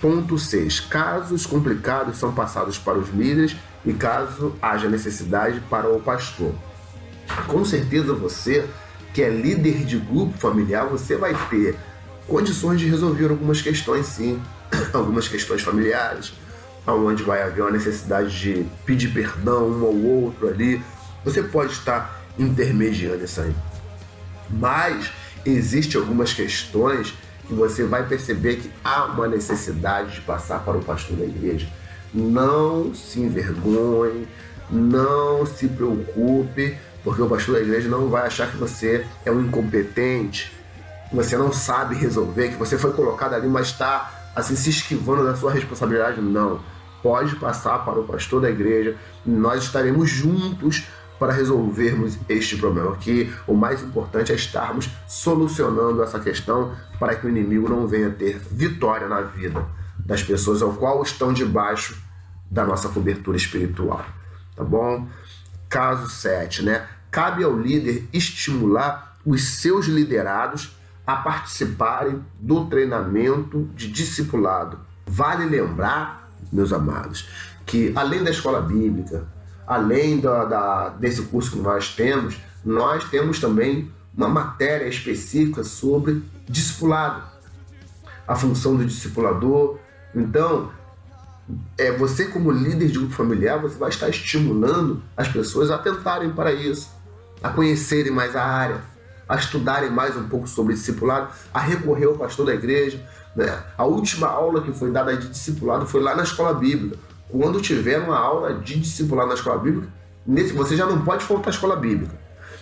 Ponto 6. Casos complicados são passados para os líderes e caso haja necessidade para o pastor. Com certeza você, que é líder de grupo familiar, você vai ter condições de resolver algumas questões, sim, algumas questões familiares, onde vai haver uma necessidade de pedir perdão um ao outro ali. Você pode estar intermediando isso aí. Mas existem algumas questões que você vai perceber que há uma necessidade de passar para o pastor da igreja. Não se envergonhe, não se preocupe, porque o pastor da igreja não vai achar que você é um incompetente, que você não sabe resolver, que você foi colocado ali, mas está assim, se esquivando da sua responsabilidade. Não. Pode passar para o pastor da igreja, nós estaremos juntos para resolvermos este problema, que o mais importante é estarmos solucionando essa questão para que o inimigo não venha ter vitória na vida das pessoas ao qual estão debaixo da nossa cobertura espiritual, tá bom? Caso 7, né? Cabe ao líder estimular os seus liderados a participarem do treinamento de discipulado. Vale lembrar, meus amados, que além da escola bíblica, além desse curso que nós temos também uma matéria específica sobre discipulado, a função do discipulador. Então, você como líder de grupo familiar, você vai estar estimulando as pessoas a atentarem para isso, a conhecerem mais a área, a estudarem mais um pouco sobre discipulado, a recorrer ao pastor da igreja, né? A última aula que foi dada de discipulado foi lá na escola bíblica. Quando tiver uma aula de discipulado na escola bíblica, você já não pode faltar a escola bíblica.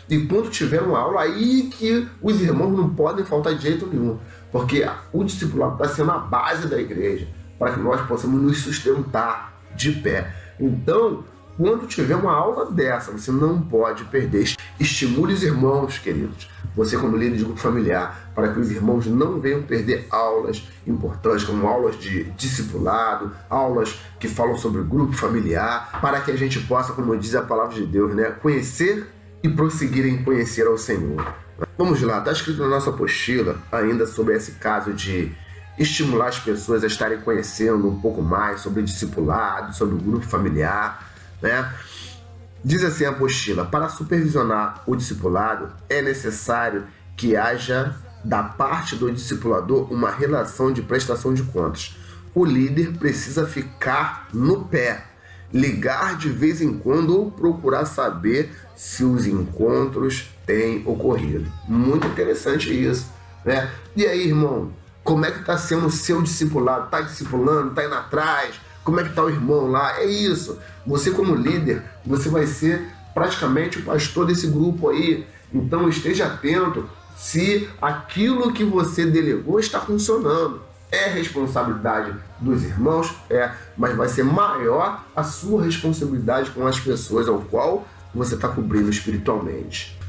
E quando tiver uma aula, aí que os irmãos não podem faltar de jeito nenhum, porque o discipulado está sendo a base da igreja, para que nós possamos nos sustentar de pé. Então, quando tiver uma aula dessa, você não pode perder. Estimule os irmãos, queridos, você como líder de grupo familiar, para que os irmãos não venham perder aulas importantes, como aulas de discipulado, aulas que falam sobre grupo familiar, para que a gente possa, como diz a palavra de Deus, né, conhecer e prosseguir em conhecer ao Senhor. Vamos lá, está escrito na nossa apostila ainda sobre esse caso de estimular as pessoas a estarem conhecendo um pouco mais sobre discipulado, sobre o grupo familiar, né? Diz assim a apostila: para supervisionar o discipulado, é necessário que haja da parte do discipulador uma relação de prestação de contas. O líder precisa ficar no pé, ligar de vez em quando ou procurar saber se os encontros têm ocorrido. Muito interessante isso, né? E aí, irmão, como é que está sendo o seu discipulado? Está discipulando? Está indo atrás? Como é que está o irmão lá? É isso. Você como líder, você vai ser praticamente o pastor desse grupo aí. Então esteja atento se aquilo que você delegou está funcionando. É responsabilidade dos irmãos? É, mas vai ser maior a sua responsabilidade com as pessoas ao qual você está cobrindo espiritualmente.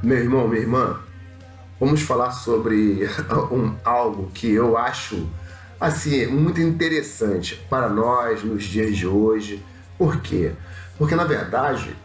Meu irmão, minha irmã, vamos falar sobre algo que eu acho assim, muito interessante para nós nos dias de hoje. Por quê? Porque, na verdade,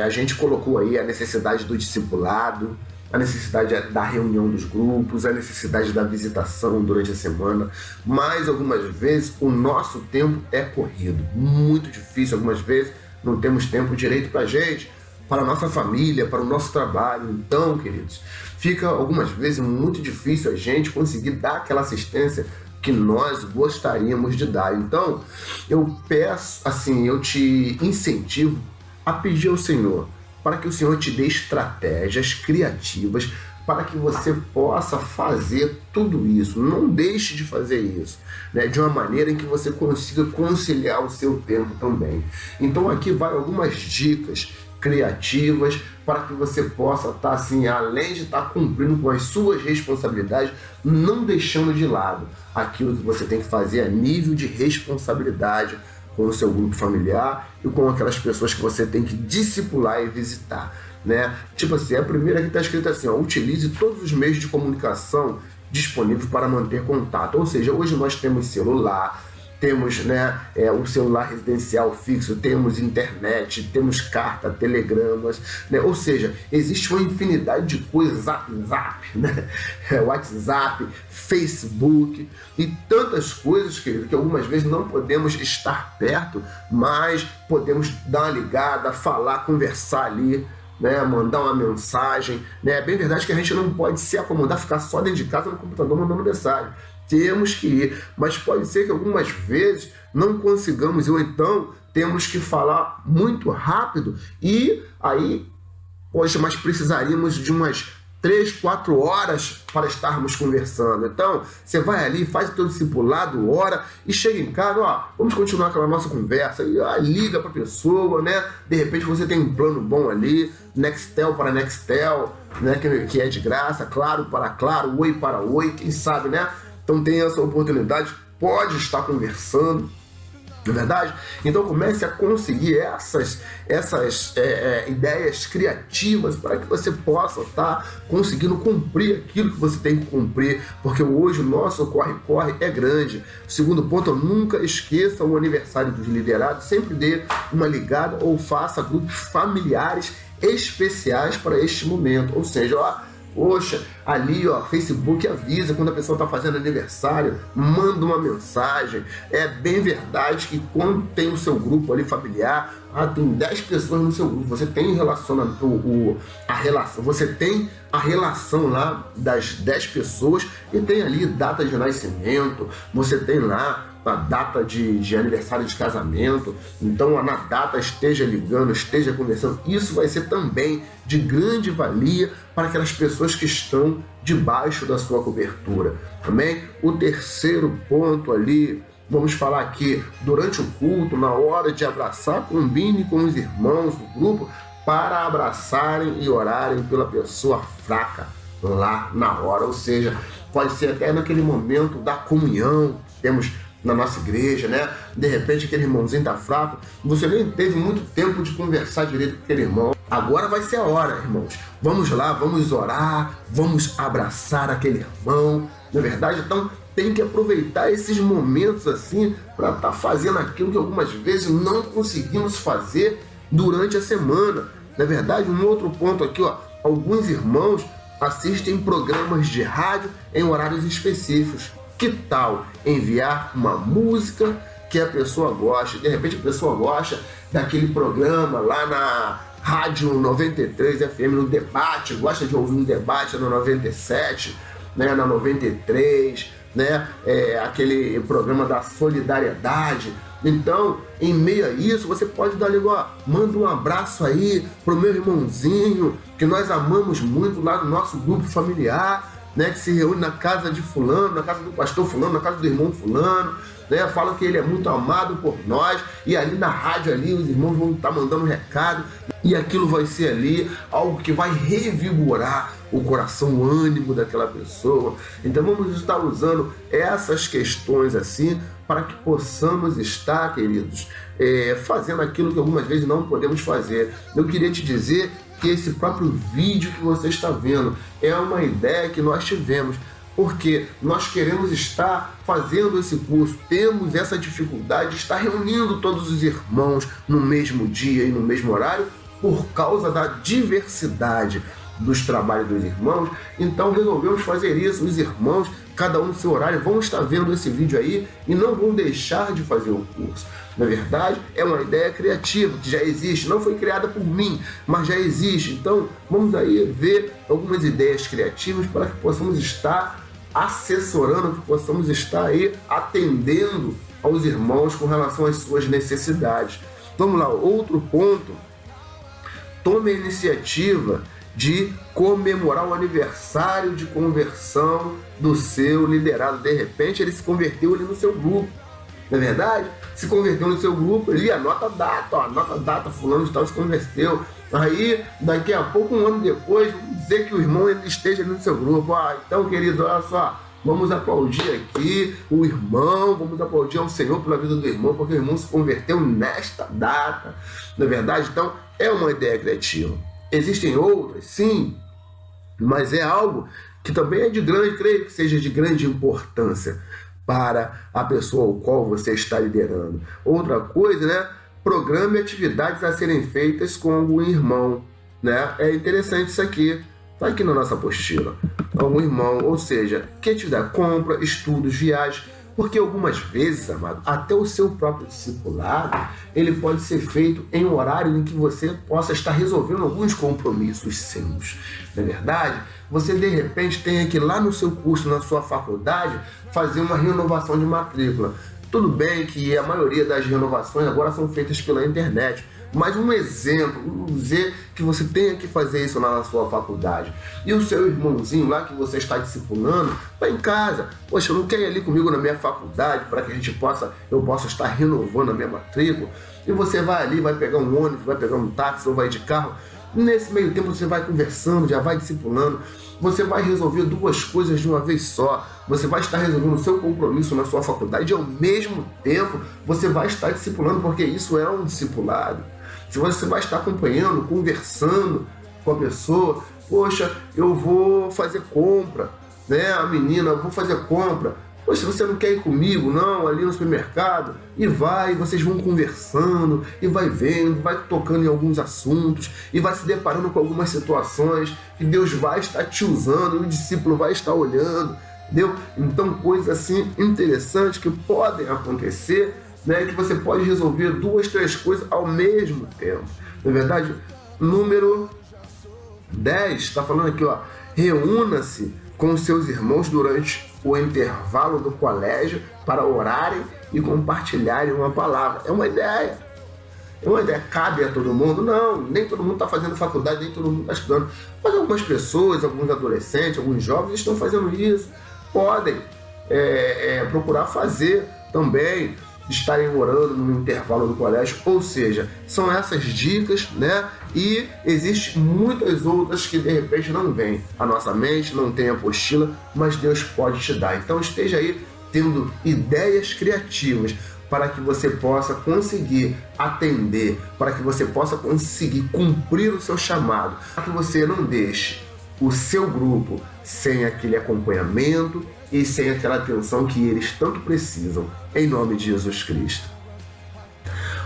a gente colocou aí a necessidade do discipulado, a necessidade da reunião dos grupos, a necessidade da visitação durante a semana, mas algumas vezes o nosso tempo é corrido, muito difícil, algumas vezes não temos tempo direito para a gente, para a nossa família, para o nosso trabalho. Então, queridos, fica algumas vezes muito difícil a gente conseguir dar aquela assistência que nós gostaríamos de dar. Então, eu peço, assim, eu te incentivo a pedir ao Senhor, para que o Senhor te dê estratégias criativas para que você possa fazer tudo isso. Não deixe de fazer isso, né? De uma maneira em que você consiga conciliar o seu tempo também. Então aqui vai algumas dicas criativas para que você possa estar assim, além de estar cumprindo com as suas responsabilidades, não deixando de lado aquilo que você tem que fazer a nível de responsabilidade com o seu grupo familiar e com aquelas pessoas que você tem que discipular e visitar, né? Tipo assim, a primeira que está escrita assim, ó: utilize todos os meios de comunicação disponíveis para manter contato. Ou seja, hoje nós temos celular, temos, né, o celular residencial fixo, temos internet, temos carta, telegramas, né? Ou seja, existe uma infinidade de coisas, WhatsApp, né? WhatsApp, Facebook e tantas coisas, querido, que algumas vezes não podemos estar perto, mas podemos dar uma ligada, falar, conversar ali, né, mandar uma mensagem, né? É bem verdade que a gente não pode se acomodar, ficar só dentro de casa no computador mandando mensagem. Temos que ir, mas pode ser que algumas vezes não consigamos, ou então temos que falar muito rápido e aí, poxa, mas precisaríamos de umas 3, 4 horas para estarmos conversando. Então, você vai ali, faz o teu discipulado, ora, e chega em casa, ó, vamos continuar aquela nossa conversa, e liga para a pessoa, né? De repente você tem um plano bom ali, Nextel para Nextel, né? Que é de graça, Claro para Claro, Oi para Oi, quem sabe, né? Então tem essa oportunidade, pode estar conversando, não é verdade? Então comece a conseguir essas ideias criativas para que você possa estar conseguindo cumprir aquilo que você tem que cumprir, porque hoje o nosso corre-corre é grande. Segundo ponto, nunca esqueça o aniversário dos liderados, sempre dê uma ligada ou faça grupos familiares especiais para este momento, ou seja, ó, poxa, ali ó, Facebook avisa quando a pessoa está fazendo aniversário, manda uma mensagem. É bem verdade que quando tem o seu grupo ali familiar, tem 10 pessoas no seu grupo, você tem você tem a relação lá das 10 pessoas e tem ali data de nascimento, você tem lá a data de aniversário de casamento, então na data esteja ligando, esteja conversando. Isso vai ser também de grande valia para aquelas pessoas que estão debaixo da sua cobertura. Amém? O terceiro ponto ali, vamos falar aqui, durante o culto, na hora de abraçar, combine com os irmãos do grupo para abraçarem e orarem pela pessoa fraca lá na hora. Ou seja, pode ser até naquele momento da comunhão, temos na nossa igreja, né? De repente aquele irmãozinho tá fraco, você nem teve muito tempo de conversar direito com aquele irmão. Agora vai ser a hora, irmãos. Vamos lá, vamos orar, vamos abraçar aquele irmão. Na verdade, então, tem que aproveitar esses momentos assim para estar fazendo aquilo que algumas vezes não conseguimos fazer durante a semana. Na verdade, um outro ponto aqui, ó, alguns irmãos assistem programas de rádio em horários específicos. Que tal enviar uma música que a pessoa gosta? De repente a pessoa gosta daquele programa lá na Rádio 93 FM, no debate, gosta de ouvir um debate no 97, né, na 93, né, aquele programa da solidariedade. Então, em meio a isso, você pode dar ali, ó, manda um abraço aí pro meu irmãozinho, que nós amamos muito lá no nosso grupo familiar, né, que se reúne na casa de fulano, na casa do pastor fulano, na casa do irmão fulano, né, fala que ele é muito amado por nós, e ali na rádio ali os irmãos vão estar mandando um recado, e aquilo vai ser ali algo que vai revigorar o coração, o ânimo daquela pessoa. Então vamos estar usando essas questões assim para que possamos estar, queridos, fazendo aquilo que algumas vezes não podemos fazer. Eu queria te dizer que esse próprio vídeo que você está vendo é uma ideia que nós tivemos, porque nós queremos estar fazendo esse curso, temos essa dificuldade de estar reunindo todos os irmãos no mesmo dia e no mesmo horário por causa da diversidade dos trabalhos dos irmãos. Então resolvemos fazer isso. Os irmãos, cada um no seu horário, vão estar vendo esse vídeo aí e não vão deixar de fazer o curso. Na verdade, é uma ideia criativa que já existe, não foi criada por mim, mas já existe. Então vamos aí ver algumas ideias criativas para que possamos estar assessorando, que possamos estar aí atendendo aos irmãos com relação às suas necessidades. Vamos lá, outro ponto: tome a iniciativa de comemorar o aniversário de conversão do seu liderado. De repente ele se converteu ali no seu grupo, não é verdade? Se converteu no seu grupo, ele anota a data, ó, anota a data, fulano de tal se converteu. Aí, daqui a pouco, um ano depois, vamos dizer que o irmão ele esteja ali no seu grupo. Então, querido, olha só, vamos aplaudir aqui o irmão, vamos aplaudir ao Senhor pela vida do irmão, porque o irmão se converteu nesta data, não é verdade? Então, é uma ideia criativa. Existem outras, sim, mas é algo que também é de grande, creio que seja de grande importância para a pessoa ao qual você está liderando. Outra coisa, né? Programe atividades a serem feitas com algum irmão, né? É interessante isso aqui, está aqui na nossa apostila. Algum irmão, ou seja, que atividade? Compra, estudos, viagens. Porque algumas vezes, amado, até o seu próprio discipulado, ele pode ser feito em um horário em que você possa estar resolvendo alguns compromissos seus. Não é verdade? Você, de repente, tem que ir lá no seu curso, na sua faculdade, fazer uma renovação de matrícula. Tudo bem que a maioria das renovações agora são feitas pela internet, mas um exemplo, vamos dizer que você tenha que fazer isso lá na sua faculdade. E o seu irmãozinho lá que você está discipulando, está em casa. Poxa, não quer ir ali comigo na minha faculdade para que eu possa estar renovando a minha matrícula? E você vai ali, vai pegar um ônibus, vai pegar um táxi ou vai de carro. Nesse meio tempo você vai conversando, já vai discipulando. Você vai resolver duas coisas de uma vez só. Você vai estar resolvendo o seu compromisso na sua faculdade e ao mesmo tempo você vai estar discipulando, porque isso é um discipulado. Se você vai estar acompanhando, conversando com a pessoa, poxa, eu vou fazer compra, né? A menina, eu vou fazer compra. Poxa, você não quer ir comigo, não, ali no supermercado? E vai, vocês vão conversando, e vai vendo, vai tocando em alguns assuntos, e vai se deparando com algumas situações que Deus vai estar te usando, e o discípulo vai estar olhando, entendeu? Então, coisas assim interessantes que podem acontecer, né, que você pode resolver 2, 3 coisas ao mesmo tempo. Na verdade, número 10, está falando aqui, ó, reúna-se com seus irmãos durante o intervalo do colégio para orarem e compartilharem uma palavra. É uma ideia. É uma ideia. Cabe a todo mundo? Não, nem todo mundo está fazendo faculdade, nem todo mundo está estudando. Mas algumas pessoas, alguns adolescentes, alguns jovens estão fazendo isso. Podem procurar fazer também. estarem orando no intervalo do colégio. Ou seja, são essas dicas, né? E existem muitas outras que de repente não vêm à nossa mente, não tem apostila, mas Deus pode te dar. Então esteja aí tendo ideias criativas para que você possa conseguir atender, para que você possa conseguir cumprir o seu chamado, para que você não deixe o seu grupo sem aquele acompanhamento e sem aquela atenção que eles tanto precisam, em nome de Jesus Cristo.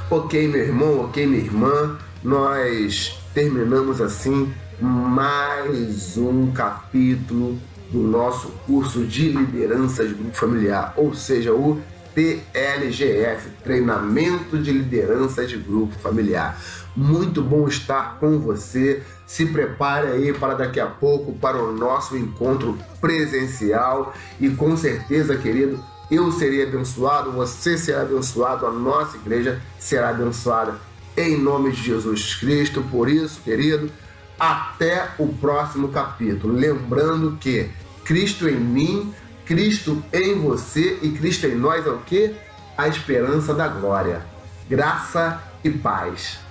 Ok, meu irmão, ok, minha irmã, nós terminamos assim mais um capítulo do nosso curso de liderança de grupo familiar, ou seja, o TLGF, Treinamento de Liderança de Grupo Familiar. Muito bom estar com você. Se prepare aí para daqui a pouco para o nosso encontro presencial e com certeza, querido, eu serei abençoado, você será abençoado, a nossa igreja será abençoada em nome de Jesus Cristo. Por isso, querido, até o próximo capítulo. Lembrando que Cristo em mim, Cristo em você e Cristo em nós é o quê? A esperança da glória. Graça e paz.